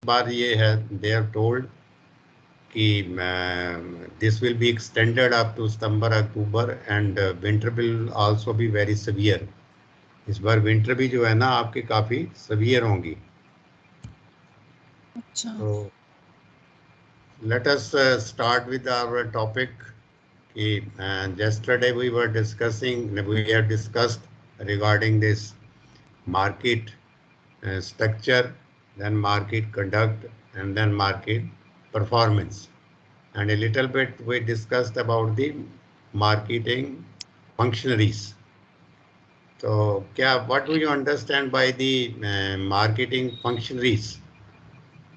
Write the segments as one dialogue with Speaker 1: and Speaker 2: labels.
Speaker 1: बार ये है, they are told कि this will be extended up to September October and winter will also be very severe. इस बार winter भी जो है ना आपकी काफ़ी सिवियर होंगी।
Speaker 2: अच्छा।
Speaker 1: तो let us start with our topic. Yesterday we have discussed regarding this market structure, then market conduct, and then market performance. And a little bit we discussed about the marketing functionaries. So, what do you understand by the marketing functionaries?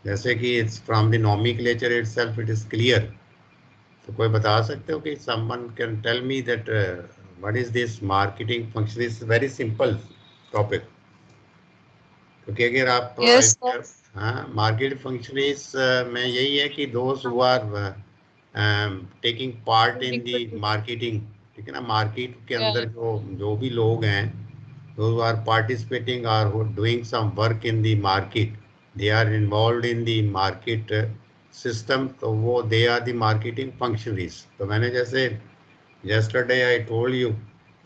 Speaker 1: जैसे कि it's from the nomenclature itself, it is clear. तो कोई बता सकते हो कि someone can tell me that what is this marketing function? Is very simple topic. क्योंकि अगर आप
Speaker 2: Yes, sir.
Speaker 1: हाँ, मार्केट फंक्शनरीज में यही है कि those who are taking part in the marketing, ठीक है ना, मार्केट के
Speaker 2: Yeah.
Speaker 1: अंदर जो जो भी लोग हैं, those who are participating or doing some work in the market, they are involve in the market system, तो वो they are the marketing functionaries. तो मैंने जैसे yesterday I told you,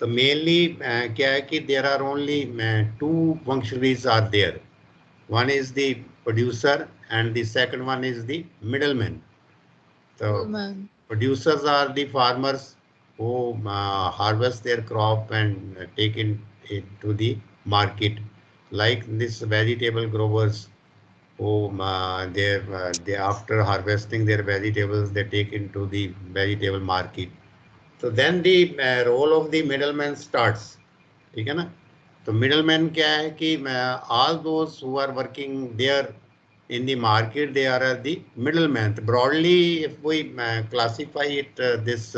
Speaker 1: तो mainly क्या है कि there are only two functionaries are there. One is the producer and the second one is the middleman. So
Speaker 2: Middleman.
Speaker 1: producers are the farmers who harvest their crop and take it to the market, like this vegetable growers who they after harvesting their vegetables they take into the vegetable market. तो then the role of the middleman starts, ठीक है ना। तो middleman क्या है कि all those who are working there in the market they are the middleman. Broadly if we classify it this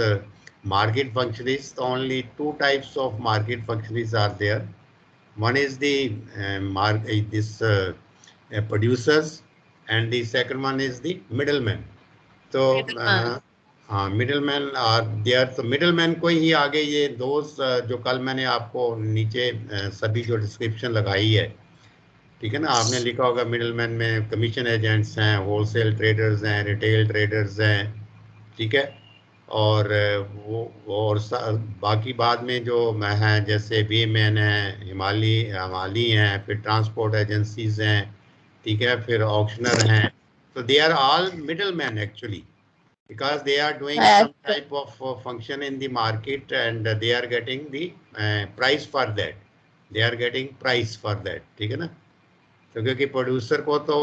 Speaker 1: market functionaries, only two types of market functionaries are there. One is the this producers, and the second one is the middleman. तो
Speaker 2: Middleman.
Speaker 1: हाँ, middle man are there. तो middle man को ही आगे ये दोस्त जो कल मैंने आपको नीचे सभी जो डिस्क्रिप्शन लगाई है, ठीक है ना, आपने लिखा होगा मिडिल मैन में कमीशन एजेंट्स हैं, होलसेल ट्रेडर्स हैं, रिटेल ट्रेडर्स हैं, ठीक है। और वो और बाकी बाद में जो हैं जैसे वे मैन हैं, हिमाली हैं, फिर ट्रांसपोर्ट एजेंसीज हैं, ठीक है, फिर ऑक्शनर हैं। तो they are all middle man actually, because they are doing
Speaker 2: Yes,
Speaker 1: some
Speaker 2: sir.
Speaker 1: type of function in the market, and they are getting the price for that, they are getting price for that, ठीक है ना। तो क्योंकि producer को तो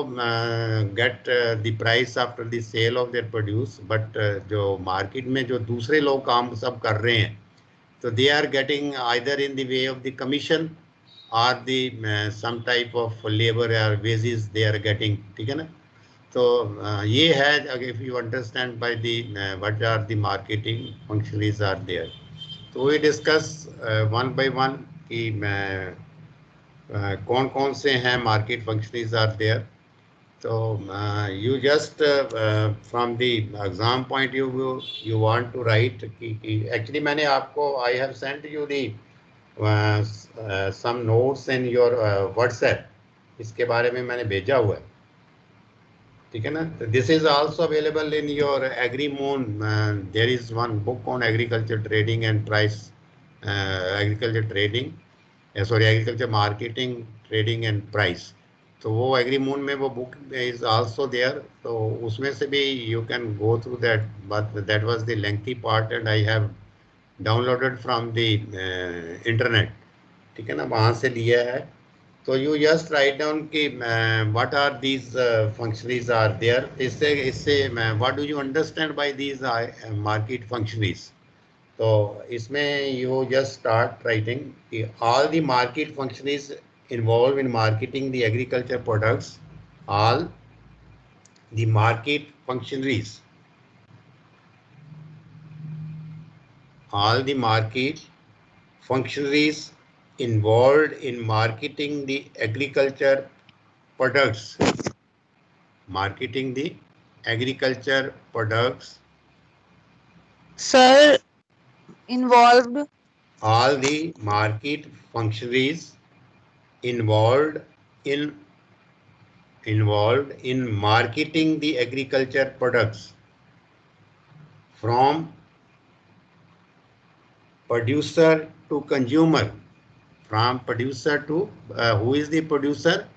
Speaker 1: get the price after the sale of their produce, but जो market में जो दूसरे लोग काम सब कर रहे हैं, तो they are getting either in the way of the commission or the some type of labour or wages they are getting, ठीक है ना। तो ये है, if you understand by the what are the marketing functionaries are there. तो we discuss one by one कि कौन कौन से हैं मार्केट फंक्शनरीज आर देयर। तो you just from the exam point you want to write कि actually मैंने आपको I have sent you the some notes in your WhatsApp, इसके बारे में मैंने भेजा हुआ है, ठीक है ना। This is also available in your Agrimon, there is one book on agriculture trading and price, agriculture trading, sorry agriculture marketing trading and price. तो वो एग्रीमोन में वो बुक इज आल्सो देयर, तो उसमें से भी you can go through that, but that was the lengthy part and I have downloaded from the internet, ठीक है ना, वहाँ से लिया है। तो यू जस्ट राइट डाउन कि what are these functionaries are there. इससे इससे what do you understand by these market functionaries. तो इसमें यू जस्ट स्टार्ट राइटिंग कि all the market functionaries involve in marketing the agriculture products, all the market functionaries, all the market functionaries involved in marketing the agriculture products, marketing the agriculture products,
Speaker 2: Sir, involved.
Speaker 1: all the market functionaries involved in involved in marketing the agriculture products from producer to consumer. From producer to who is the producer?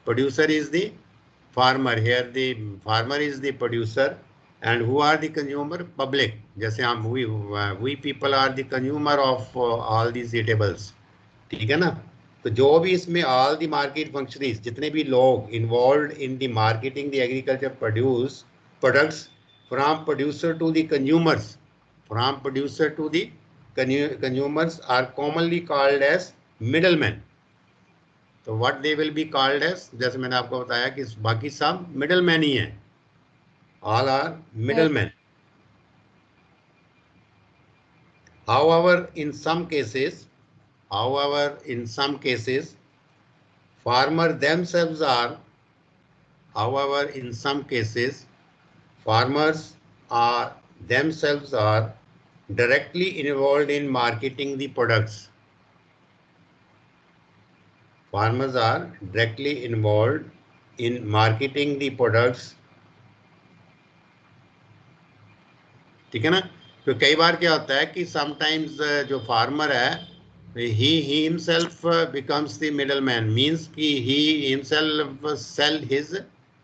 Speaker 1: Producer is the farmer. Here the farmer is the producer, and who are the consumer? Public. जैसे हम we people are the consumer of all these eatables. ठीक है ना? तो जो भी इसमें all the market functionaries, जितने भी लोग involved in the marketing the agriculture products from producer to the consumers, from producer to the consumers are commonly called as middlemen. तो what they will be called as, जैसे मैंने आपको बताया कि बाकी सब middlemen ही हैं. All are middlemen. However, in some cases, farmers themselves are directly involved in marketing the products. Farmers are directly involved in marketing the products. ठीक है ना? तो कई बार क्या होता है कि sometimes जो farmer है, he himself becomes the middleman, means कि he himself sell his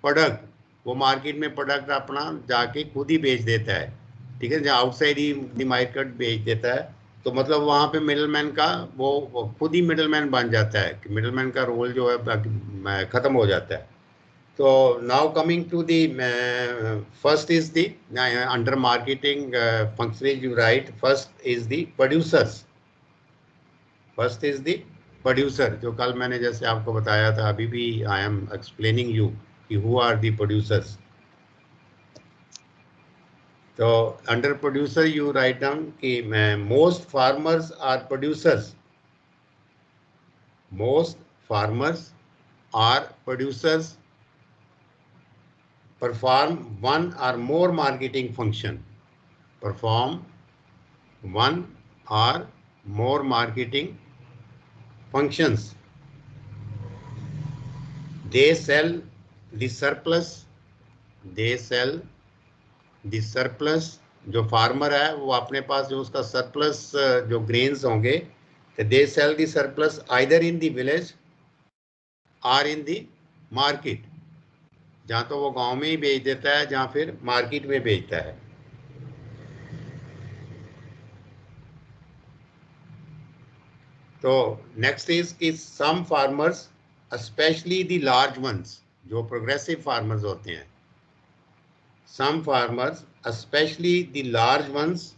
Speaker 1: product. वो मार्केट में प्रोडक्ट अपना जाके खुद ही बेच देता है. ठीक है, जहाँ आउटसाइड ही द मार्केट बेच देता है, तो मतलब वहाँ पे मिडलमैन का वो खुद ही मिडलमैन बन जाता है कि मिडलमैन का रोल जो है खत्म हो जाता है. So now coming to the first is the under marketing functionaries you write, first is the producers. First is the producer, जो कल मैंने जैसे आपको बताया था, अभी भी I am explaining you कि who are the producers. So under producer you write down कि most farmers are producers. Most farmers are producers. Perform one or more marketing function. Perform one or more marketing functions. They sell the surplus. They sell the surplus. जो farmer है वो अपने पास जो उसका surplus जो grains होंगे, they sell the surplus either in the village or in the market. जहाँ तो वो गांव में ही बेच देता है, जहाँ फिर मार्केट में बेचता है. तो नेक्स्ट इज कि some farmers, specially the large ones, जो प्रोग्रेसिव फार्मर्स होते हैं, some farmers specially the large ones,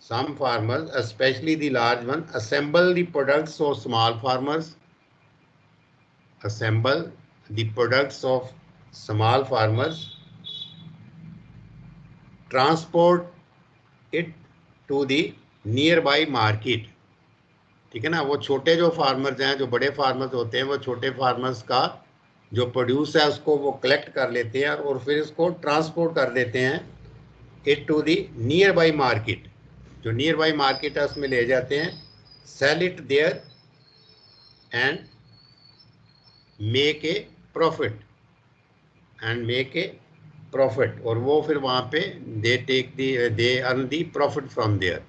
Speaker 1: some farmers especially the large one assemble the products of small farmers, assemble the products of small farmers, transport it to the nearby market. ठीक है ना? वो छोटे जो farmers हैं, जो बड़े farmers होते हैं, वो छोटे फार्मर्स का जो प्रोड्यूस है उसको वो कलेक्ट कर लेते हैं और फिर इसको ट्रांसपोर्ट कर देते हैं it to the nearby market. जो नियर बाई मार्केट है उसमें ले जाते हैं, sell it there and make a profit, और वो फिर वहाँ पे they earn the profit from there.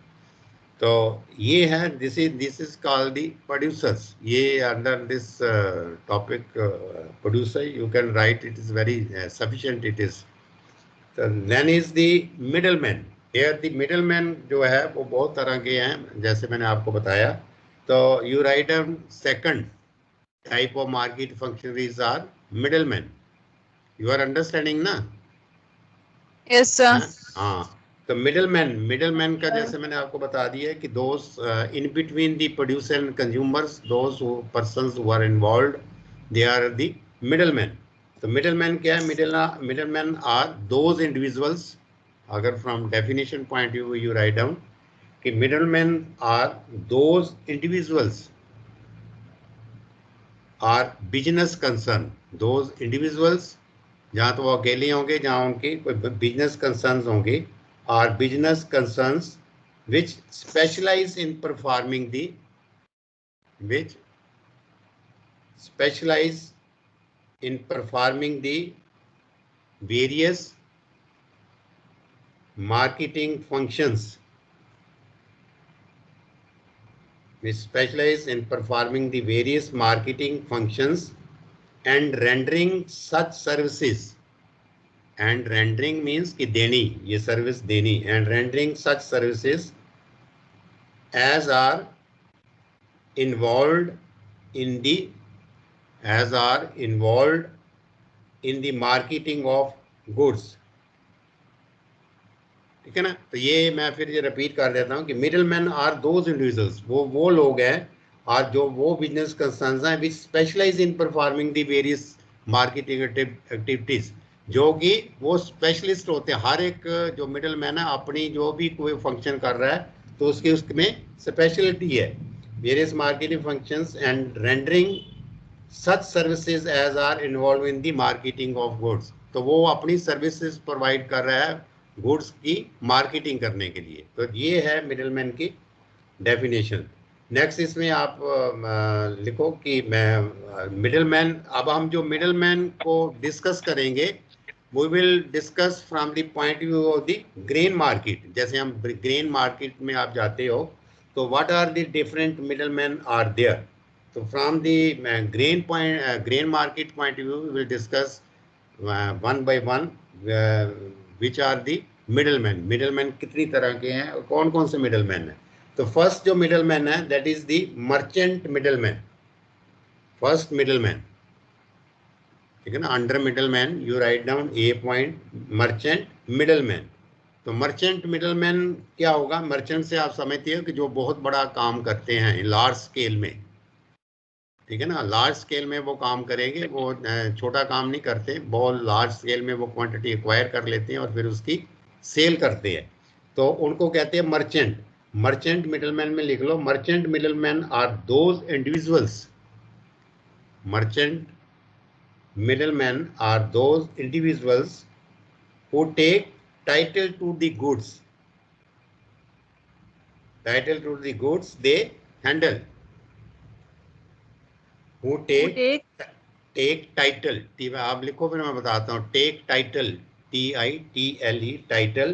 Speaker 1: तो ये है, this is called the producers. ये under this topic producer you can write, it is very sufficient it is. Then is the middleman. Here the middleman जो है वो बहुत तरह के हैं, जैसे मैंने आपको बताया. तो you write down second type of market functionaries are middleman. You are understanding ना?
Speaker 2: Yes, sir.
Speaker 1: हाँ. तो मिडलमैन का जैसे मैंने आपको बता दिया कि those in between the producer and consumers, those persons who are involved, they are the middleman. तो मिडलमैन क्या है? Middleman are those individuals. अगर from definition point view you write down कि middleman are those individuals are business concern. Those individuals, जहाँ तो वो अकेले होंगे, जहाँ उनके कोई बिजनेस कंसर्न्स होंगे, are business concerns which specialize in performing the specialize in performing the various marketing functions. We specialize in performing the various marketing functions and rendering such services. And rendering means कि देनी, ये service देनी. And rendering such services as are involved in the marketing of goods. ठीक है ना. तो ये मैं फिर ये रिपीट कर देता हूँ कि middleman are those individuals, वो लोग हैं और जो वो बिजनेस कंसर्न्स हैं which specialise in performing the various marketing activities, जो कि वो स्पेशलिस्ट होते हैं. हर एक जो मिडिल मैन है अपनी जो भी कोई फंक्शन कर रहा है तो उसमें स्पेशलिटी है. Various marketing functions and rendering such services as are involve in the marketing of goods. तो वो अपनी सर्विसेज प्रोवाइड कर रहा है गुड्स की मार्केटिंग करने के लिए. तो ये है मिडिलमैन की डेफिनेशन. नेक्स्ट इसमें आप लिखो कि मिडिलमैन. अब हम जो मिडिलमैन को डिस्कस करेंगे we will discuss from the point view of the grain market. जैसे हम ग्रेन मार्केट में आप जाते हो तो what are the different middleman are there. तो from the grain market point view we will discuss one by one which are the middleman. Middleman कितनी तरह के हैं और कौन कौन से मिडलमैन हैं. तो फर्स्ट जो मिडलमैन है that is the merchant middleman. First middleman, ठीक है ना. Under middleman you write down A point merchant middleman. तो मर्चेंट मिडलमैन क्या होगा. मर्चेंट से आप समझते हो कि जो बहुत बड़ा काम करते हैं लार्ज स्केल में, ठीक है ना. लार्ज स्केल में वो काम करेंगे, वो छोटा काम नहीं करते. बहुत लार्ज स्केल में वो क्वांटिटी एक्वायर कर लेते हैं और फिर उसकी सेल करते हैं. तो उनको कहते हैं मर्चेंट. मर्चेंट मिडलमैन में लिख लो, merchant middleman are those individuals. Merchant middleman are those individuals who take title to the goods. Title to the goods they handle. Who take title. आप लिखो फिर मैं बताता हूँ. Take title, TITLE, title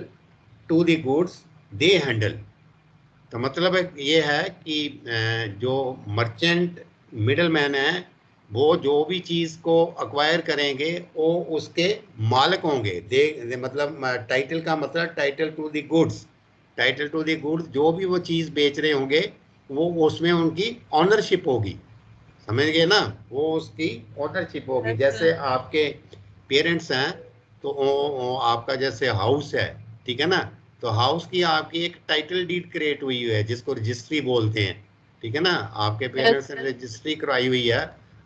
Speaker 1: to the goods they handle. तो मतलब ये है कि जो मर्चेंट मिडलमैन है वो जो भी चीज़ को अक्वायर करेंगे वो उसके मालिक होंगे. दे मतलब टाइटल का मतलब title to the goods. Title to the goods, जो भी वो चीज़ बेच रहे होंगे वो उसमें उनकी ऑनरशिप होगी. समझ गए ना. वो उसकी ओनरशिप होगी. जैसे आपके पेरेंट्स हैं तो आपका जैसे हाउस है, ठीक है ना. तो हाउस की आपकी एक टाइटल डीड क्रिएट हुई है जिसको रजिस्ट्री बोलते हैं, ठीक है ना. आपके पेरेंट्स ने रजिस्ट्री करवाई हुई है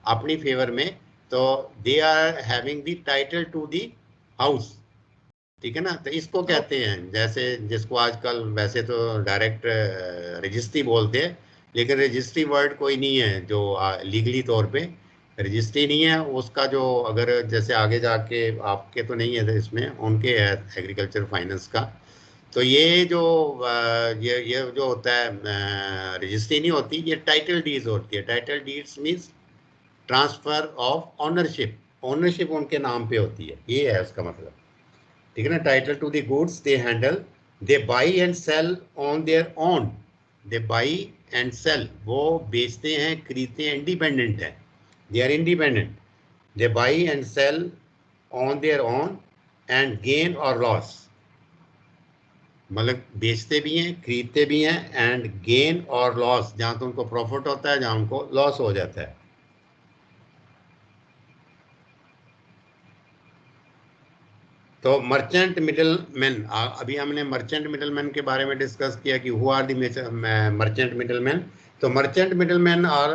Speaker 1: अपनी फेवर में. तो they are having the title to the house, ठीक है ना. तो इसको कहते हैं, जैसे जिसको आजकल वैसे तो डायरेक्ट रजिस्ट्री बोलते हैं, लेकिन रजिस्ट्री वर्ड कोई नहीं है जो लीगली तौर पे रजिस्ट्री नहीं है. उसका जो अगर जैसे आगे जाके आपके तो नहीं है इसमें, उनके है एग्रीकल्चर फाइनेंस का. तो ये जो ये जो होता है रजिस्ट्री नहीं होती, ये टाइटल डीड्स होती है. Title deeds means transfer of ownership. Ownership उनके नाम पे होती है, ये है उसका मतलब, ठीक है ना. Title to the goods they handle. They buy and sell on their own. They buy and sell, वो बेचते हैं खरीदते हैं, इंडिपेंडेंट है. They are independent. They buy and sell on their own and gain और लॉस. मतलब बेचते भी हैं खरीदते भी हैं, एंड गेन और लॉस, जहाँ तो उनको प्रॉफिट होता है जहाँ उनको लॉस हो जाता है. तो मर्चेंट मिडलमैन, अभी हमने मर्चेंट मिडलमैन के बारे में डिस्कस किया कि who are the merchant middleman. तो merchant middleman are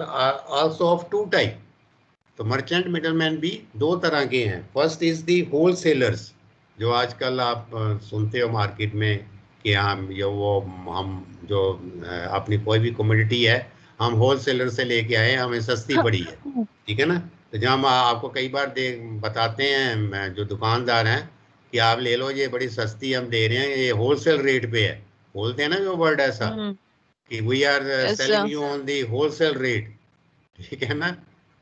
Speaker 1: also of two type. तो मर्चेंट मिडलमैन भी दो तरह के हैं. फर्स्ट इज दी होलसेलर्स, जो आजकल आप सुनते हो मार्केट में कि हम जो अपनी कोई भी कमोडिटी है हम होलसेलर से लेके आए, हमें सस्ती पड़ी है, ठीक है ना. तो जहाँ हम आपको कई बार बताते हैं जो दुकानदार हैं कि आप ले लो, ये बड़ी सस्ती हम दे रहे हैं, ये होलसेल रेट पे है. बोलते हैं ना जो वर्ड ऐसा कि we are selling you on the wholesale rate, ठीक है ना.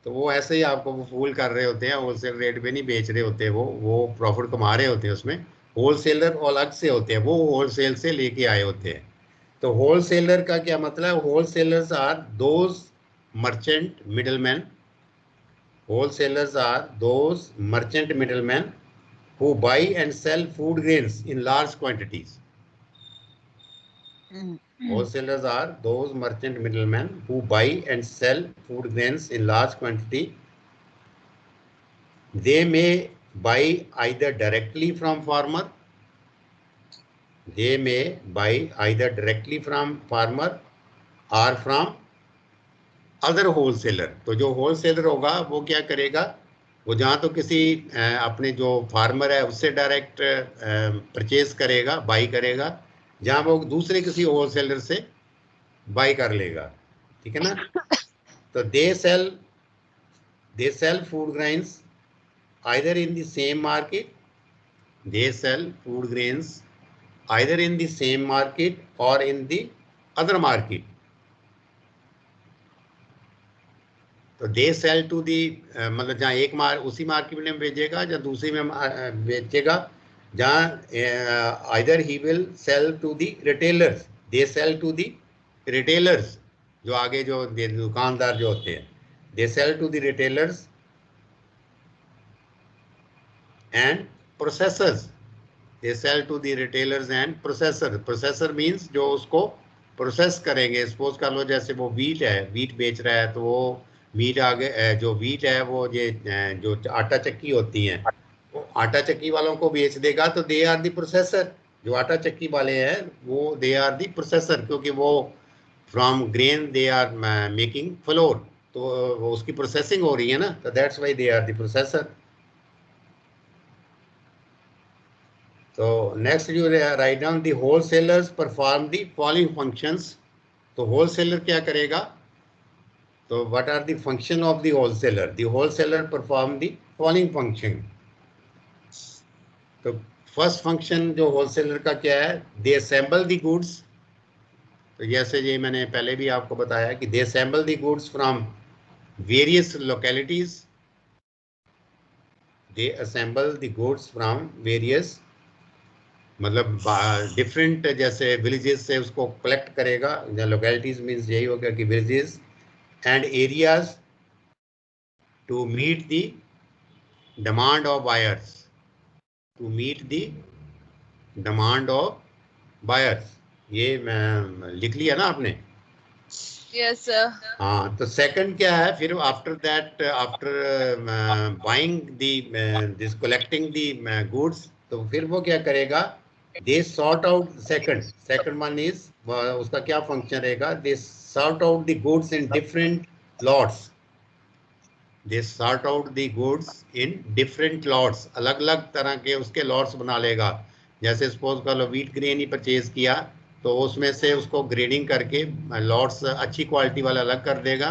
Speaker 1: तो वो ऐसे ही आपको वो फूल कर रहे होते हैं, होलसेल रेट पे नहीं बेच रहे होते, वो प्रॉफिट कमा रहे होते हैं उसमें। होलसेलर अलग से होते हैं, वो होलसेल से लेके आए होते हैं। तो होलसेलर का क्या मतलब, wholesalers are those merchant middleman, wholesalers are those merchant middlemen who buy and sell food grains in large quantities. Wholesalers are those merchant middlemen who buy and sell food grains in large quantity. They may buy either directly from farmer, they may buy either directly from farmer or from other wholesaler. तो जो wholesaler होगा वो क्या करेगा, वो जहाँ तो किसी अपने जो फार्मर है उससे डायरेक्ट परचेज करेगा, बाई करेगा, जहाँ वो दूसरे किसी होलसेलर से बाई कर लेगा, ठीक है ना। तो they cell food grains either in the same market, they sell food grains either in the same market और इन द अदर मार्केट। तो दे सेल टू दी, मतलब जहाँ एक उसी मार्केट में बेचेगा, या दूसरी में बेचेगा, जहाँ either he will sell to the retailers, they sell to the retailers, जो आगे जो दुकानदार जो होते हैं, they sell to the retailers and processors, they sell to the retailers and processor. Processor means जो उसको प्रोसेस करेंगे। सपोज कर लो जैसे वो वीट है, वीट बेच रहा है, तो वो वीट आगे जो वीट है वो ये जो आटा चक्की होती हैं, वो आटा चक्की वालों को बेच देगा, तो दे आर दी प्रोसेसर। जो आटा चक्की वाले हैं वो दे आर दी प्रोसेसर, क्योंकि वो from grain they are making flour, तो वो उसकी प्रोसेसिंग हो रही है ना, तो that's why they are the processor. तो next you write down the wholesalers perform the following functions. तो होलसेलर क्या करेगा, तो what are the function of the wholesaler, the wholesaler perform the following function. तो फर्स्ट फंक्शन जो wholesaler का क्या है, दे असेंबल दी गुड्स। तो जैसे ये मैंने पहले भी आपको बताया कि they assemble the goods from various localities, they assemble the goods from various, मतलब डिफरेंट जैसे विलेजेस से उसको कलेक्ट करेगा, या लोकेलिटीज मीन्स यही होगा कि villages and areas to meet the demand of buyers, to meet the demand of buyers. ये मैं लिख लिया ना आपने?
Speaker 2: Yes, sir.
Speaker 1: हाँ, तो सेकंड क्या है फिर, after that, after buying the this collecting the goods, तो फिर वो क्या करेगा, दे sort out, second one is, उसका क्या फंक्शन रहेगा, दे sort out the goods in different lots, they sort out the goods in different lots, अलग अलग तरह के उसके लॉट्स बना लेगा। जैसे सपोज कर लो वीट ग्रेन ही परचेज किया, तो उसमें से उसको ग्रेडिंग करके लॉट्स अच्छी क्वालिटी वाला अलग कर देगा,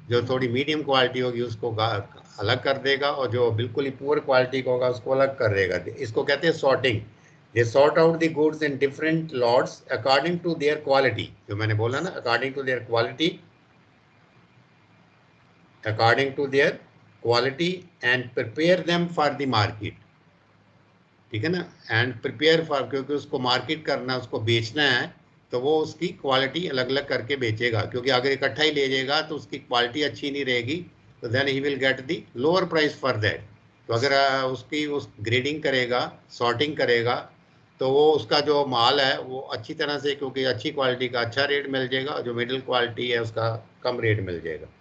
Speaker 1: जो थोड़ी मीडियम क्वालिटी होगी उसको अलग कर देगा, और जो बिल्कुल ही पुअर क्वालिटी का होगा उसको अलग कर देगा। इसको कहते हैं sorting. They sort out the goods in different lots according to their quality, जो मैंने बोला ना, according to their quality, according to their quality and prepare them for the market, ठीक है ना। एंड प्रिपेयर फॉर, क्योंकि उसको मार्केट करना, उसको बेचना है, तो वो उसकी क्वालिटी अलग अलग करके बेचेगा, क्योंकि अगर इकट्ठा ही ले जाएगा तो उसकी क्वालिटी अच्छी नहीं रहेगी, तो then he will get the lower price for that. तो अगर उसकी उस ग्रेडिंग करेगा, सॉर्टिंग करेगा, तो वो उसका जो माल है वो अच्छी तरह से, क्योंकि अच्छी क्वालिटी का अच्छा रेट मिल जाएगा, जो मिडिल क्वालिटी है उसका कम रेट मिल जाएगा।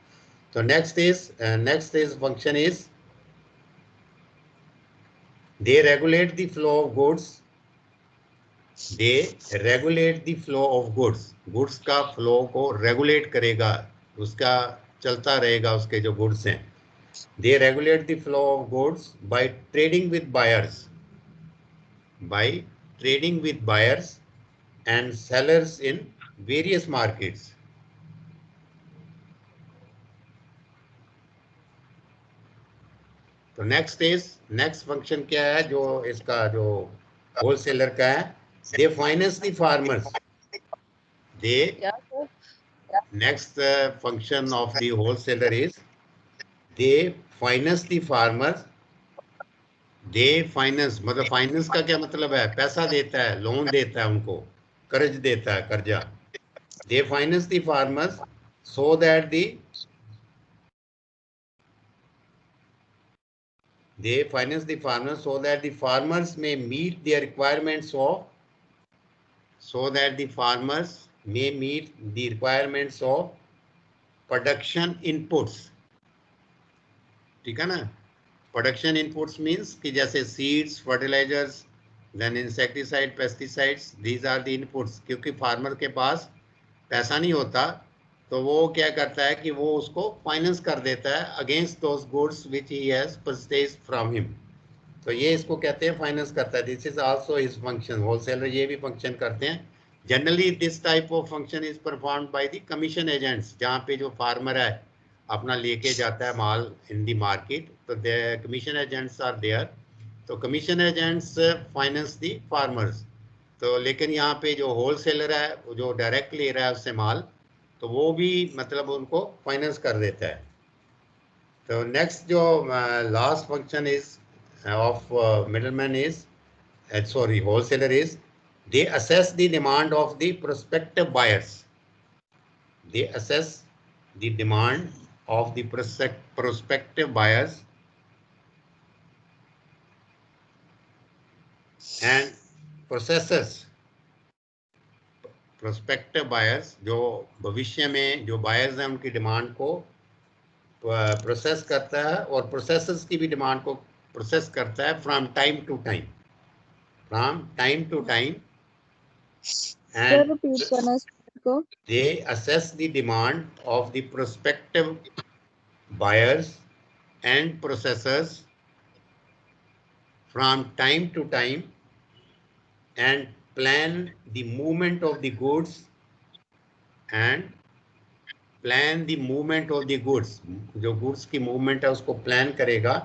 Speaker 1: So next is function is, they regulate the flow of goods, they regulate the flow of goods, goods का flow को regulate करेगा, उसका चलता रहेगा उसके जो goods हैं। They regulate the flow of goods by trading with buyers, by trading with buyers and sellers in various markets। तो नेक्स्ट फंक्शन क्या है जो इसका जो होलसेलर का है, they finance the farmers, they
Speaker 2: Yeah, sir.
Speaker 1: Next function of the wholesaler is they finance the farmers, they finance मतलब finance का क्या मतलब है, पैसा देता है, लोन देता है उनको, कर्ज देता है, कर्जा। They finance the farmers so that the they finance the farmers so that the farmers may meet their requirements of, so that the farmers may meet the requirements of production inputs, ठीक है ना। Production inputs means कि जैसे seeds, fertilisers, then insecticide, pesticides, these are the inputs. क्योंकि farmer के पास पैसा नहीं होता तो वो क्या करता है कि वो उसको फाइनेंस कर देता है against those goods which he has purchased from him. तो ये इसको कहते हैं फाइनेंस करता है। This is also his function. Wholesaler ये भी फंक्शन करते हैं। Generally this type of function is performed by the commission agents, जहाँ पे जो फार्मर है अपना लेके जाता है माल इन द मार्केट, तो the commission agents are there. तो commission agents finance the farmers. तो लेकिन यहाँ पे जो होलसेलर है जो डायरेक्ट ले रहा है उससे माल, तो वो भी मतलब उनको फाइनेंस कर देता है। तो नेक्स्ट जो last function is of middleman is, sorry, wholesaler is, they assess the demand of the prospective buyers. They assess the demand of the prospective buyers and processors. Prospective buyers जो भविष्य में जो buyers हैं उनकी demand को process करता है और प्रोसेसर्स की भी डिमांड को प्रोसेस करता है from time to time, from time to time.
Speaker 2: Sir repeat करना इसको।
Speaker 1: They assess the demand of the prospective buyers and processors from time to time and plan the movement of the goods and plan the movement of the goods। जो goods की movement है उसको plan करेगा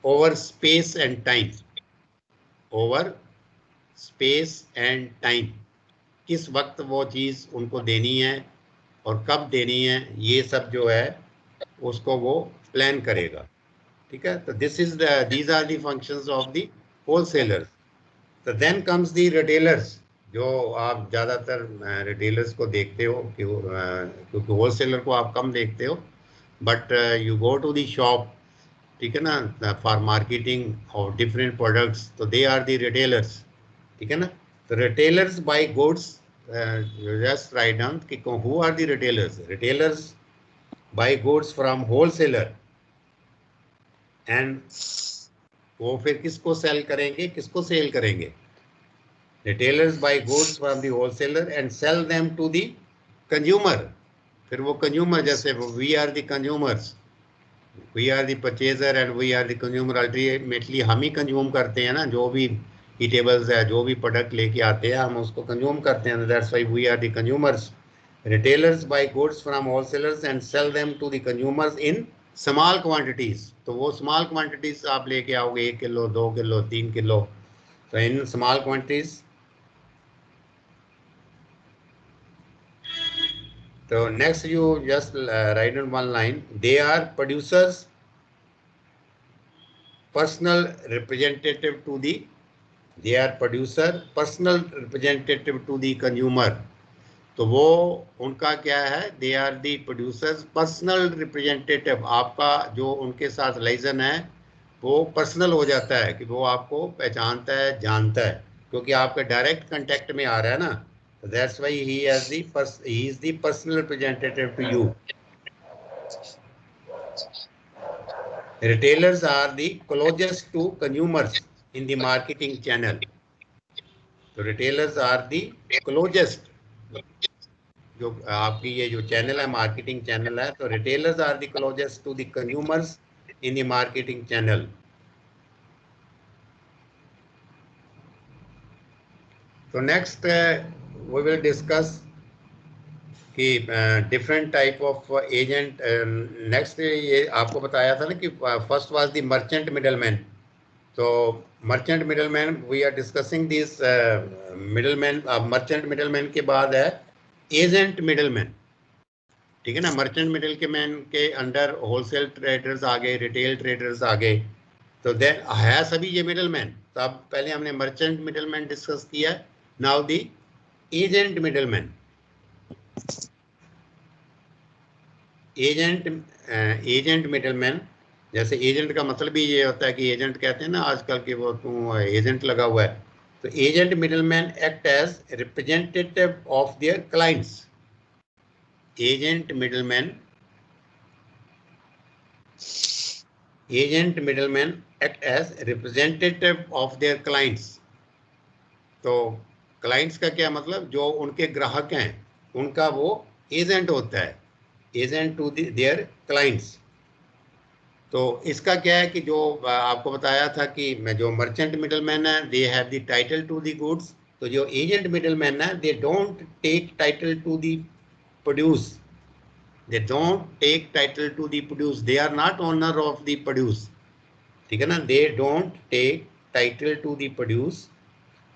Speaker 1: over space and time, over space and time। किस वक्त वो चीज़ उनको देनी है और कब देनी है, ये सब जो है उसको वो प्लान करेगा, ठीक है। तो this is these are the functions of the wholesalers. तो देन कम्स द रिटेलर्स, जो आप ज़्यादातर रिटेलर्स को देखते हो कि क्योंकि होलसेलर को आप कम देखते हो, but you go to the shop, ठीक है ना, for marketing of different products, तो दे आर द रिटेलर्स, ठीक है ना। तो retailers buy goods, just write down कि who are the retailers. Retailers buy goods from wholesaler and वो फिर किसको सेल करेंगे, किसको सेल करेंगे। Retailers buy goods from the wholesaler and sell them to the consumer. फिर वो कंज्यूमर, जैसे we are the consumers, we are the purchaser and we are the consumer. Ultimately हम ही कंज्यूम करते हैं ना, जो भी ईटेबल्स है, जो भी प्रोडक्ट लेके आते हैं हम उसको कंज्यूम करते हैं। That's why we are the consumers. Retailers buy goods from wholesalers and sell them to the consumers in small quantities. तो वो स्मॉल क्वांटिटीज आप लेके आओगे, 1 किलो, 2 किलो, 3 किलो, तो इन स्मॉल क्वांटिटीज। तो next you just write on one line, they are producers personal representative to the, they are producer personal representative to the consumer. तो वो उनका क्या है, they are the producers personal representative. आपका जो उनके साथ लाइजन है वो पर्सनल हो जाता है कि वो आपको पहचानता है, जानता है, क्योंकि आपके डायरेक्ट कांटेक्ट में आ रहा है ना। That's why he is the personal representative to you. Retailers are the closest to consumers in the marketing channel. तो retailers are the closest, जो आपकी ये जो चैनल है, मार्केटिंग चैनल है, तो retailers are the closest to the consumers in the marketing channel. तो next we will discuss कि different type of agent. Next ये आपको बताया था ना कि first was the merchant middleman. तो merchant middleman we are discussing this middleman. Merchant middleman के बाद है एजेंट मिडलमैन। ठीक है ना। मर्चेंट मिडिलमैन के अंडर होलसेल ट्रेडर्स आ गए, रिटेल ट्रेडर्स आ गए, तो देन है सभी ये मिडिलमैन। तो अब पहले हमने मर्चेंट मिडिलमैन डिस्कस किया, now the agent middleman. Agent middleman, जैसे एजेंट का मतलब ही ये होता है कि एजेंट कहते हैं ना आजकल के वो तू एजेंट लगा हुआ है, तो agent middleman act as representative of their clients. Agent middleman act as representative of their clients. तो क्लाइंट्स का क्या मतलब, जो उनके ग्राहक हैं उनका वो एजेंट होता है, एजेंट टू देयर क्लाइंट्स। तो इसका क्या है कि जो आपको बताया था कि मैं जो मर्चेंट मिडलमैन है they have the title to the goods, तो जो एजेंट मिडलमैन है they don't take title to the produce, they don't take title to the produce, they are not owner of the produce, ठीक है ना। They don't take title to the produce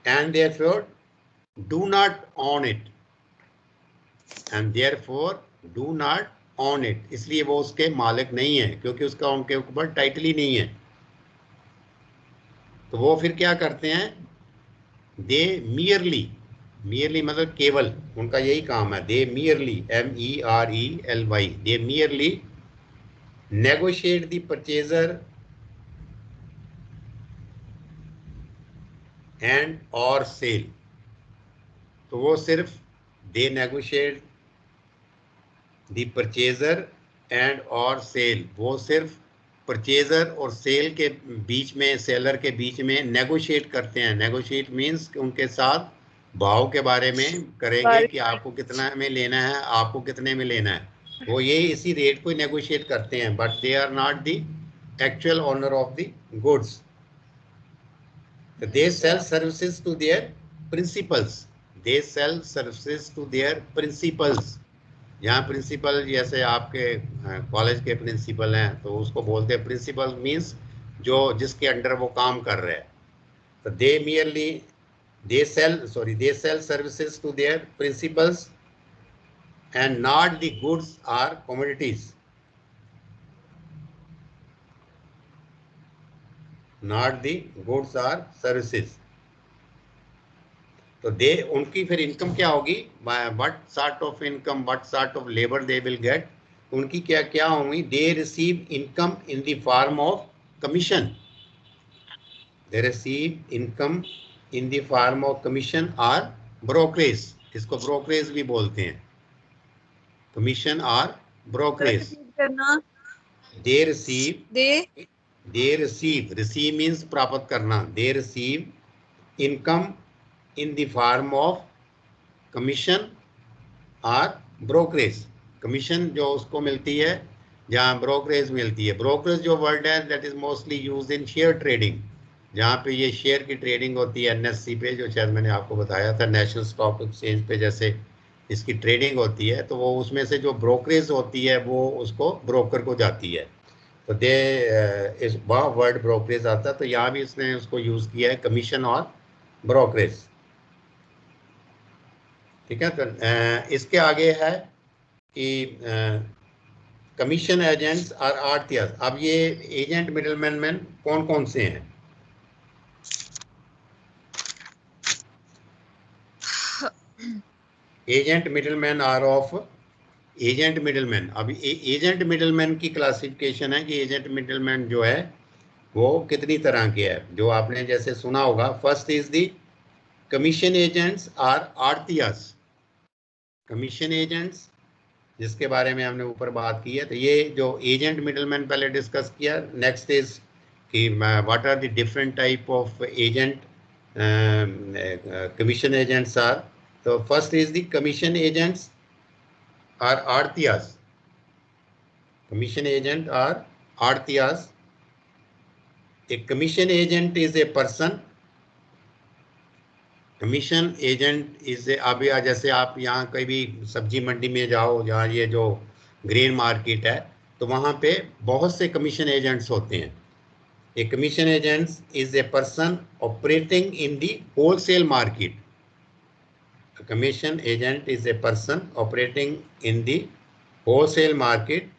Speaker 1: and therefore do not own it, and therefore do not own it, इसलिए वो उसके मालिक नहीं है, क्योंकि उसका उनके ऊपर टाइटल ही नहीं है। तो वो फिर क्या करते हैं, दे मियरली मतलब केवल, उनका यही काम है, they merely MERELY, they merely negotiate the purchaser and or sale. तो वो सिर्फ they negotiate the purchaser and or sale, वो सिर्फ परचेजर और सेल के बीच में, सेलर के बीच में नेगोशिएट करते हैं। नेगोशिएट मीन्स उनके साथ भाव के बारे में करेंगे कि आपको कितना में लेना है, आपको कितने में लेना है, वो ये इसी रेट को नेगोशिएट करते हैं, but they are not the actual owner of the goods. They sell services to their principals, they sell services to their principals. यहाँ प्रिंसिपल जैसे आपके कॉलेज के प्रिंसिपल हैं तो उसको बोलते हैं प्रिंसिपल, मीन्स जो जिसके अंडर वो काम कर रहे हैं। तो they sell services to their principals and not the goods are commodities, not the goods are services. तो दे उनकी फिर इनकम क्या होगी, what sort of income, what sort of labour they will get, उनकी क्या क्या होंगी, they receive income in the form of commission, they receive income in the form of commission और ब्रोकरेज, इसको ब्रोकरेज भी बोलते हैं, कमीशन और ब्रोकरेज। दे रिसीव मीन्स प्राप्त करना, दे receive income in the form of commission और ब्रोकरेज। कमीशन जो उसको मिलती है जहाँ ब्रोकरेज मिलती है। ब्रोकरेज जो वर्ड है that is mostly used in share trading, जहाँ पे ये शेयर की ट्रेडिंग होती है NSE पे, जो शायद मैंने आपको बताया था, नेशनल स्टॉक एक्सचेंज पे जैसे इसकी ट्रेडिंग होती है, तो वो उसमें से जो ब्रोकरेज होती है वो उसको ब्रोकर को जाती है। तो दे इस वहाँ वर्ड ब्रोकरेज आता है, तो यहाँ भी इसने उसको यूज़ किया है, कमीशन और ब्रोकरेज, ठीक है। तो इसके आगे है कि कमीशन एजेंट्स और आड़तियाज। अब ये एजेंट मिडलमैन में कौन कौन से हैं, agent middleman are of agent middleman. अब एजेंट मिडलमैन की क्लासिफिकेशन है कि एजेंट मिडलमैन जो है वो कितनी तरह के है, जो आपने जैसे सुना होगा, first is the commission agents are arhatiyas. Commission agents जिसके बारे में हमने ऊपर बात की है, तो ये जो एजेंट मिडलमैन पहले डिस्कस किया। नेक्स्ट इज कि what are the different type of agent commission agents are. तो first is the commission agents are arhatiyas, commission agent are arhatiyas. A commission agent is a person, commission agent is अब जैसे आप यहाँ कहीं भी सब्जी मंडी में जाओ, जहाँ ये जो ग्रेन मार्केट है, तो वहाँ पे बहुत से कमीशन एजेंट्स होते हैं। A commission agents is a person operating in the wholesale market. Commission agent is a person operating in the wholesale market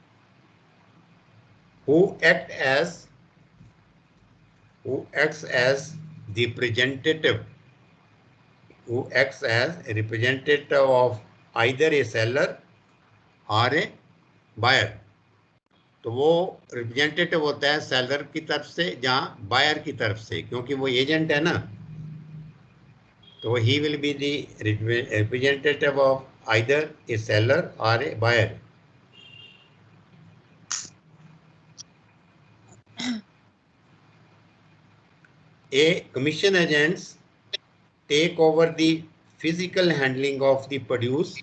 Speaker 1: who acts as the representative of either a seller or a buyer. तो वो representative होता है seller की तरफ से या buyer की तरफ से, क्योंकि वो एजेंट है ना, तो he will be the representative of either a seller or a buyer. A commission agents take over the physical handling of the produce.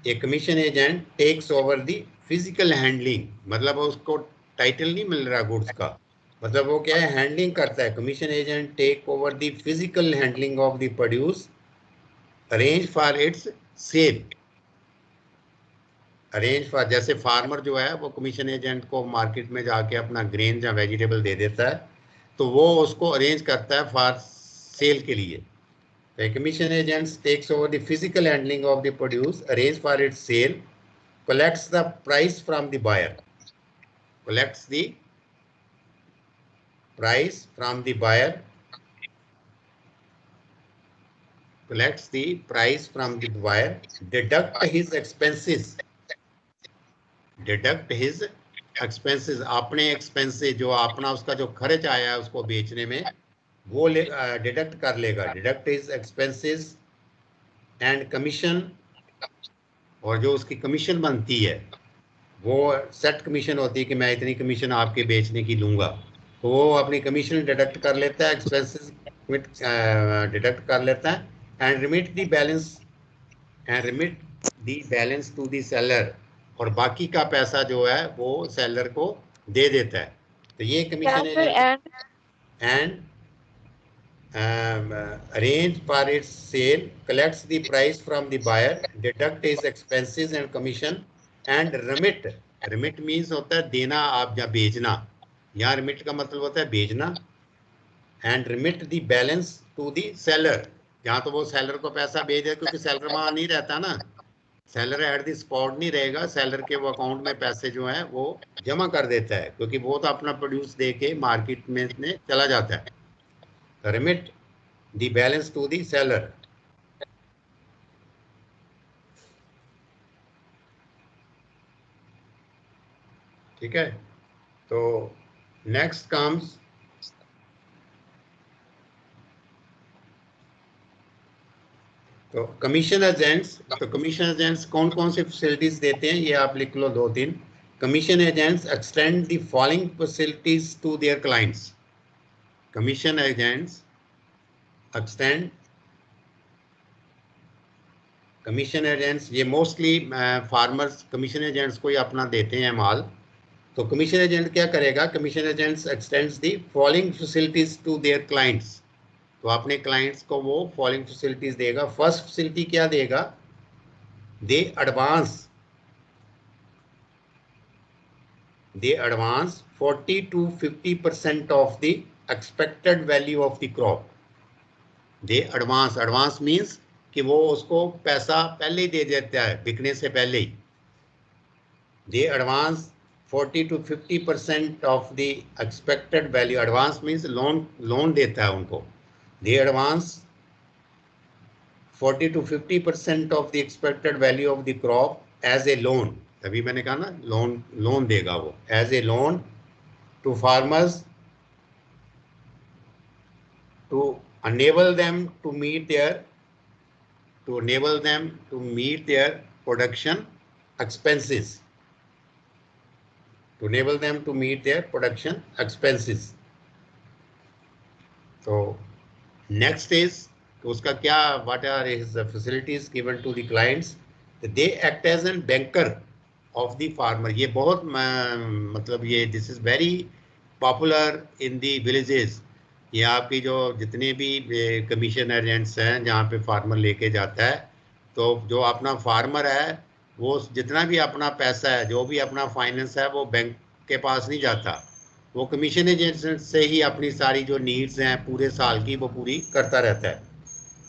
Speaker 1: A commission agent takes over the physical handling, मतलब उसको title नहीं मिल रहा goods का, मतलब वो क्या है, handling करता है. Commission agent take over the physical handling of the produce, arrange for its sale. Arrange for, जैसे फार्मर जो है वो कमीशन एजेंट को मार्केट में जाके अपना ग्रेन या वेजिटेबल दे देता है, तो वो उसको अरेंज करता है फॉर सेल के लिए. The commission agent takes over the physical handling of the produce, arrange for its sale, collects the price from the buyer. Collects the price from the buyer. Collects the price from the buyer. Deduct his expenses. Deduct his expenses. अपने expenses जो अपना उसका जो खर्च आया है उसको बेचने में, वो डिडक्ट कर लेगा. Deduct his expenses and commission, और जो उसकी कमीशन बनती है वो सेट कमीशन होती है कि मैं इतनी कमीशन आपके बेचने की लूंगा, तो वो अपनी कमीशन डिडक्ट कर लेता है, एक्सपेंसेस डिडक्ट कर लेता है. And remit the balance to the seller, और बाकी का पैसा जो है वो सेलर को दे देता है. तो ये commission agent. And arrange for its sale, collects the price from the buyer, deduct his expenses and commission, and remit. Remit means होता है देना आप या बेचना, यहाँ remit का मतलब होता है बेचना. and remit the balance to the seller, यहाँ तो वो सेलर को पैसा भेज दे, क्योंकि सेलर वहाँ नहीं रहता ना, सेलर एट द स्पॉट नहीं रहेगा, सेलर के वो अकाउंट में पैसे जो है वो जमा कर देता है, क्योंकि वो तो अपना प्रोड्यूस दे के मार्केट में चला जाता है. remit the balance to the seller. ठीक है. तो next comes तो कमीशन एजेंट्स. तो कमीशन एजेंट्स कौन कौन से फैसिलिटीज देते हैं ये आप लिख लो 2-3. Commission agents extend the following facilities to their clients. Commission agents extend, commission agents ये मोस्टली फार्मर्स कमीशन एजेंट्स को ही अपना देते हैं माल. तो कमीशन एजेंट क्या करेगा, commission agents extends the following facilities to their clients. तो अपने क्लाइंट्स को वो फॉलोइंग फैसिलिटीज देगा. फर्स्ट फैसिलिटी क्या देगा, they advance 40 to 50% of the expected value of the crop. They advance means कि वो उसको पैसा पहले ही दे देता है, बिकने से पहले ही. They advance 40 to 50% of the expected value. Advance means loan देता है उनको. They advance 40 to 50% of the expected value of the crop as a loan. तभी मैंने कहा ना लोन देगा वो, as a loan to farmers to enable them to meet their production expenses. So next is उसका क्या, what are his facilities given to the clients. They act as a banker of the farmer. ये बहुत मतलब ये this is very popular in the villages. ये आपकी जो जितने भी कमीशन एजेंट्स हैं जहाँ पे फार्मर लेके जाता है, तो जो अपना फार्मर है वो जितना भी अपना पैसा है, जो भी अपना फाइनेंस है, वो बैंक के पास नहीं जाता, वो कमीशन एजेंट से ही अपनी सारी जो नीड्स हैं पूरे साल की वो पूरी करता रहता है.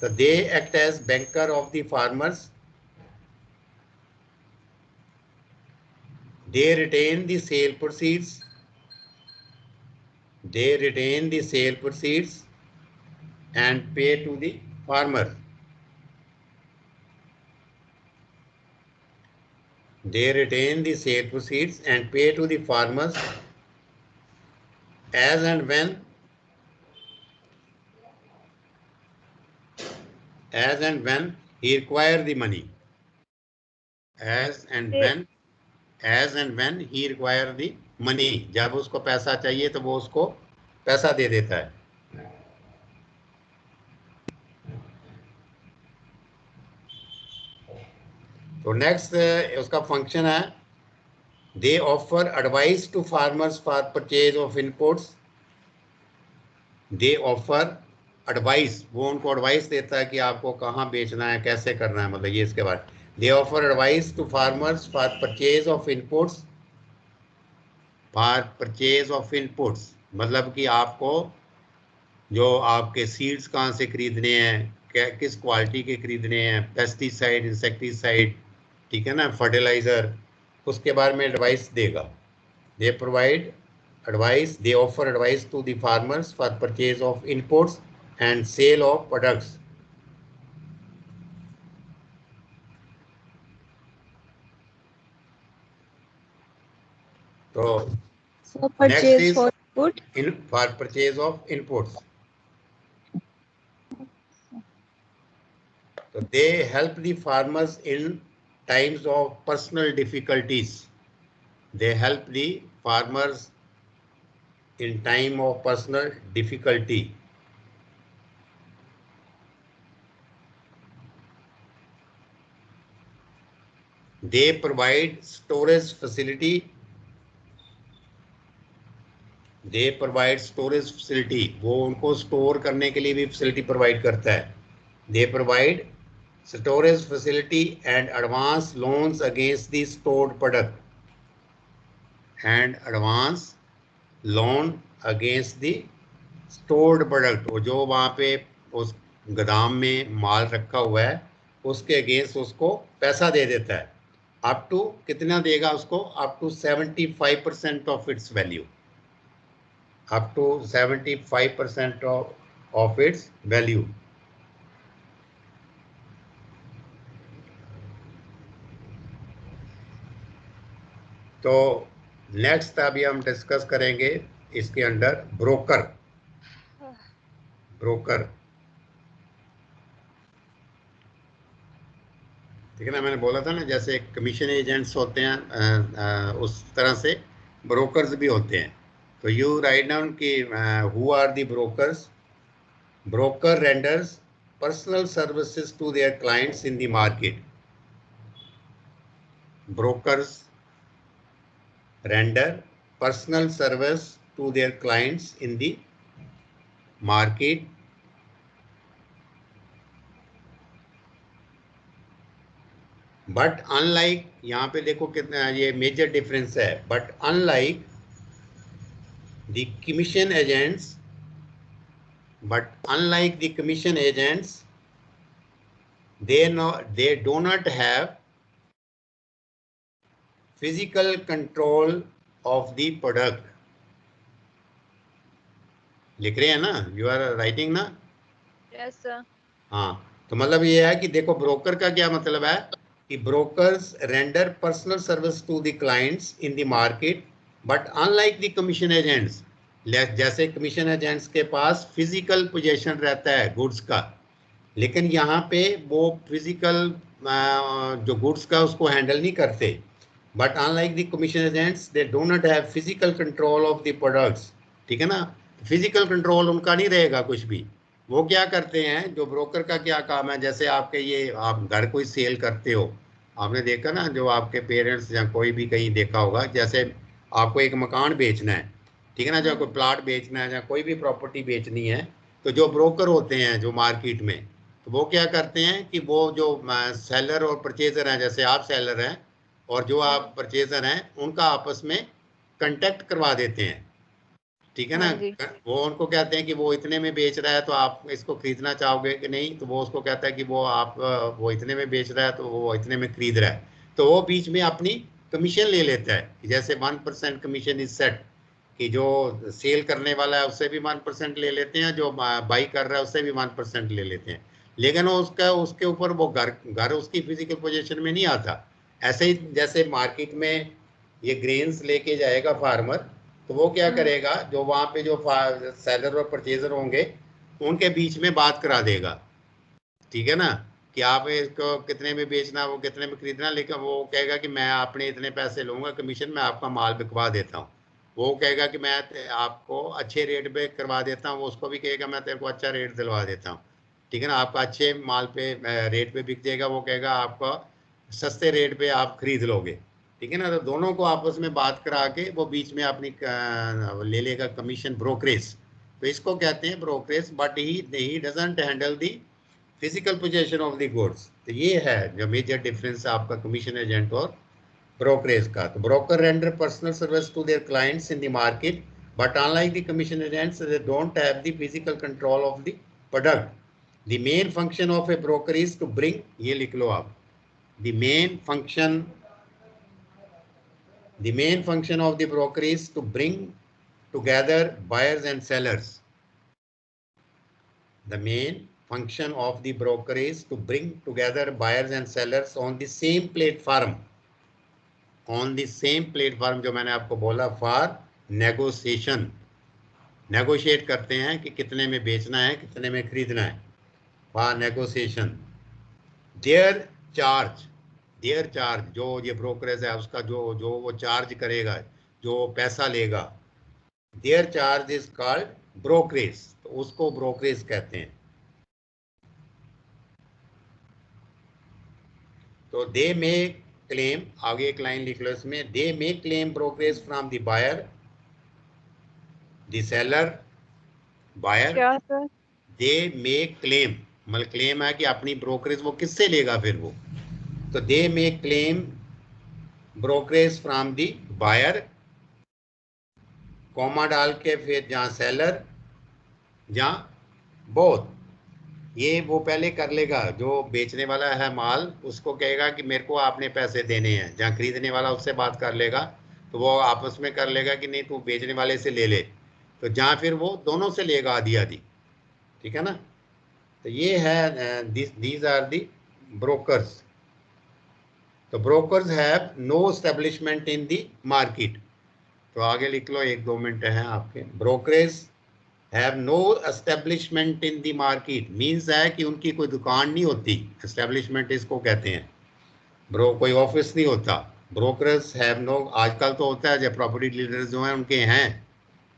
Speaker 1: तो they act as banker of the farmers they retain the sale proceeds. They retain the sale proceeds and pay to the farmer. They retain the sale proceeds and pay to the farmers as and when he require the money. As and when he require the money, जब उसको पैसा चाहिए तो वो उसको पैसा दे देता है. तो नेक्स्ट उसका फंक्शन है, they offer advice to farmers for purchase of inputs. They offer advice, वो उनको एडवाइस देता है कि आपको कहाँ बेचना है, कैसे करना है, मतलब ये इसके बाद. They offer advice to farmers for purchase of inputs. For purchase of inputs मतलब कि आपको जो आपके सीड्स कहाँ से खरीदने हैं, किस क्वालिटी के खरीदने हैं, पेस्टिसाइड, इंसेक्टिसाइड, ठीक है ना, फर्टिलाइजर, उसके बारे में एडवाइस देगा. They provide advice, they offer advice to the farmers for purchase of inputs and sale of products. So
Speaker 2: next is for
Speaker 1: purchase of inputs. So they help the farmers in times of personal difficulties. They help the farmers in time of personal difficulty. They provide storage facility. They provide storage facility. वो उनको store करने के लिए भी facility provide करता है. They provide storage facility and advance loans against the stored product. And advance loan against the stored product. वो जो वहाँ पे उस गोदाम में माल रखा हुआ है उसके अगेंस्ट उसको पैसा दे देता है. अप टू कितना देगा उसको? Up to 75% of its value. Up to 75% of its value. तो नेक्स्ट अभी हम डिस्कस करेंगे इसके अंडर ब्रोकर. ब्रोकर, ठीक है ना, मैंने बोला था ना जैसे कमीशन एजेंट्स होते हैं उस तरह से ब्रोकर्स भी होते हैं. तो यू राइट डाउन कि who are the brokers. Broker renders personal services to their clients in the market. Brokers render personal service to their clients in the market. But unlike, यहाँ पे देखो कितना ये मेजर डिफरेंस है. But unlike the commission agents, they do not have physical control of the product. लिख रहे हैं ना, यू आर राइटिंग ना?
Speaker 2: Yes sir.
Speaker 1: हाँ, तो मतलब ये है कि देखो ब्रोकर का क्या मतलब है कि brokers render personal service to the clients in the market, but unlike the commission agents. जैसे कमीशन एजेंट्स के पास फिजिकल पोजीशन रहता है गुड्स का, लेकिन यहाँ पे वो फिजिकल जो गुड्स का उसको हैंडल नहीं करते. But unlike the commission agents, they do not have physical control of the products. ठीक है ना, फिजिकल कंट्रोल उनका नहीं रहेगा कुछ भी. वो क्या करते हैं, जो ब्रोकर का क्या काम है, जैसे आपके ये आप घर कोई सेल करते हो, आपने देखा ना, जो आपके पेरेंट्स या कोई भी कहीं देखा होगा, जैसे आपको एक मकान बेचना है, ठीक है ना, जो कोई प्लाट बेचना है या कोई भी प्रॉपर्टी बेचनी है, तो जो ब्रोकर होते हैं जो मार्केट में, तो वो क्या करते हैं कि वो जो सेलर और परचेजर हैं, जैसे आप सेलर हैं और जो आप परचेजर हैं, उनका आपस में कांटेक्ट करवा देते हैं. ठीक है ना, वो उनको कहते हैं कि वो इतने में बेच रहा है तो आप इसको खरीदना चाहोगे कि नहीं, तो वो उसको कहता है कि वो इतने में बेच रहा है तो वो इतने में खरीद रहा है. तो वो बीच में अपनी कमीशन ले लेता है। जैसे 1% कमीशन इज सेट, कि जो सेल करने वाला है उससे भी 1% ले लेते हैं, जो बाई कर रहा है उससे भी 1% ले लेते हैं, लेकिन वो उसका उसके ऊपर वो घर उसकी फिजिकल पोजीशन में नहीं आता। ऐसे ही जैसे मार्केट में ये ग्रेन्स लेके जाएगा फार्मर, तो वो क्या करेगा, जो वहाँ पे जो सेलर और परचेजर होंगे उनके बीच में बात करा देगा, ठीक है ना, कि आप इसको कितने में बेचना, वो कितने में खरीदना, लेकिन वो कहेगा कि मैं आपने इतने पैसे लूँगा कमीशन, मैं आपका माल बिकवा देता हूँ। वो कहेगा कि मैं आपको अच्छे रेट पे करवा देता हूँ, वो उसको भी कहेगा मैं तेरे को अच्छा रेट दिलवा देता हूँ, ठीक है ना, आपका अच्छे माल पे रेट पे बिक जाएगा, वो कहेगा आपका सस्ते रेट पे आप खरीद लोगे, ठीक है ना। तो दोनों को आपस में बात करा के वो बीच में अपनी ले लेगा कमीशन, ब्रोकरेज। तो इसको कहते हैं brokerage, but he doesn't handle the physical position of the goods. तो ये है जो मेजर डिफरेंस है आपका कमीशन एजेंट और ब्रोकरेज का। तो broker render personal service to their clients in the market, but unlike the commission agents they don't have the physical control of the product. The main function of a broker is to bring, ये लिख लो आप, the main function of the broker is to bring together buyers and sellers. The main function of the broker is to bring together buyers and sellers on the same platform, जो मैंने आपको बोला, for negotiation. Negotiate करते हैं कि कितने में बेचना है, कितने में खरीदना है, फॉर नेगोशिएशन। देयर चार्ज, जो ये ब्रोकरेज है उसका जो वो चार्ज करेगा, जो पैसा लेगा, their charge is called brokerage, तो उसको ब्रोकरेज कहते हैं। तो दे मे क्लेम, आगे एक लाइन लिख लो इसमें, they may claim brokerage from the buyer, the seller, buyer,
Speaker 2: क्या सर?
Speaker 1: दे मे क्लेम, मतलब क्लेम है कि अपनी ब्रोकरेज वो किससे लेगा फिर वो, तो they may claim brokerage from the buyer, comma डाल के फिर जहाँ सेलर, जहाँ बोथ, ये वो पहले कर लेगा, जो बेचने वाला है माल उसको कहेगा कि मेरे को आपने पैसे देने हैं, जहाँ खरीदने वाला उससे बात कर लेगा, तो वो आपस में कर लेगा कि नहीं तू बेचने वाले से ले ले, तो जहाँ फिर वो दोनों से लेगा आधी आधी, ठीक है ना। तो ये है दीज आर दी ब्रोकर्स। तो brokers have no establishment in the market. तो आगे लिख लो, 1-2 मिनट हैं आपके। Brokerage have no establishment in the market, means है कि उनकी कोई दुकान नहीं होती, एस्टेब्लिशमेंट इसको कहते हैं, कोई ऑफिस नहीं होता। ब्रोकर्स हैव नो, आजकल तो होता है जब प्रॉपर्टी डीलर्स जो हैं उनके हैं,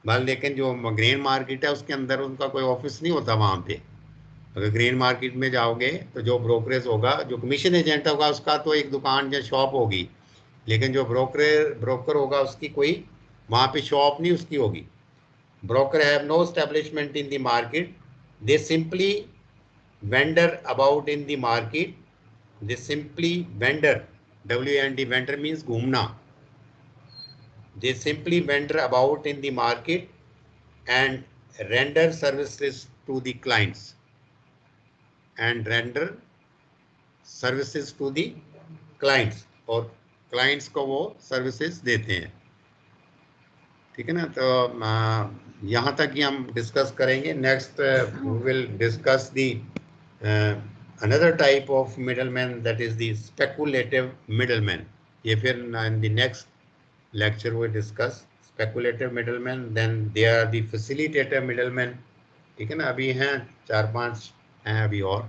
Speaker 1: बस, लेकिन जो ग्रेन मार्केट है उसके अंदर उनका कोई ऑफिस नहीं होता वहाँ पे। अगर ग्रेन मार्केट में जाओगे तो जो ब्रोकरेज होगा, जो कमीशन एजेंट होगा उसका तो एक दुकान या शॉप होगी, लेकिन जो ब्रोकर होगा उसकी कोई वहाँ पे शॉप नहीं उसकी होगी। Broker have no establishment in the market. They simply wander about in the market. They simply wander. W-A-N-D, wander means घूमना. They simply wander about in the market and render services to the clients. And render services to the clients. और clients को वो services देते हैं, ठीक है ना। तो यहाँ तक ही हम डिस्कस करेंगे। Next we will discuss the another type of middleman, that is the speculative middleman. ये फिर in the next lecture we discuss speculative middleman. Then they are the facilitator middleman, ठीक है ना। अभी हैं 4-5 हैं अभी और।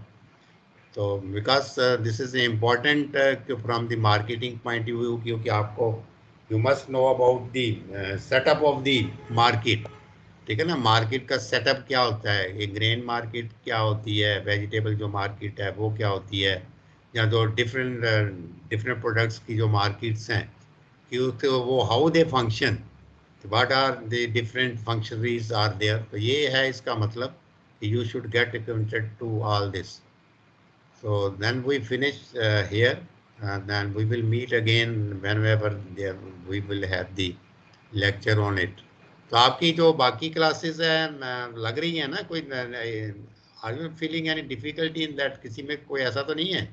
Speaker 1: तो because this is important from the marketing point of view, क्योंकि आपको you must know about the setup of the market, ठीक है ना। मार्केट का सेटअप क्या होता है, एक ग्रेन मार्केट क्या होती है, वेजिटेबल जो मार्केट है वो क्या होती है, या जो डिफरेंट प्रोडक्ट्स की जो मार्केट्स हैं कि वो how they function, what are the different functionaries are there. तो ये है इसका मतलब, you should get acquainted to all this. So then we finish here, and then we will meet again whenever we will have the lecture on it. तो आपकी जो बाकी classes है लग रही है ना, कोई are you feeling any difficulty in that, किसी में कोई ऐसा तो नहीं है?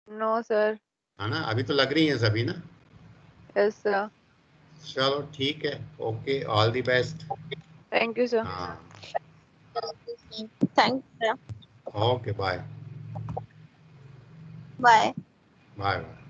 Speaker 2: No sir.
Speaker 1: है ना, अभी तो लग रही है सभी ना।
Speaker 2: Yes, sir.
Speaker 1: चलो ठीक है, okay, all the best.
Speaker 2: Thank you, sir.
Speaker 1: हाँ,
Speaker 3: Thanks, sir.
Speaker 1: Okay, bye
Speaker 3: Bye.
Speaker 1: Bye bye.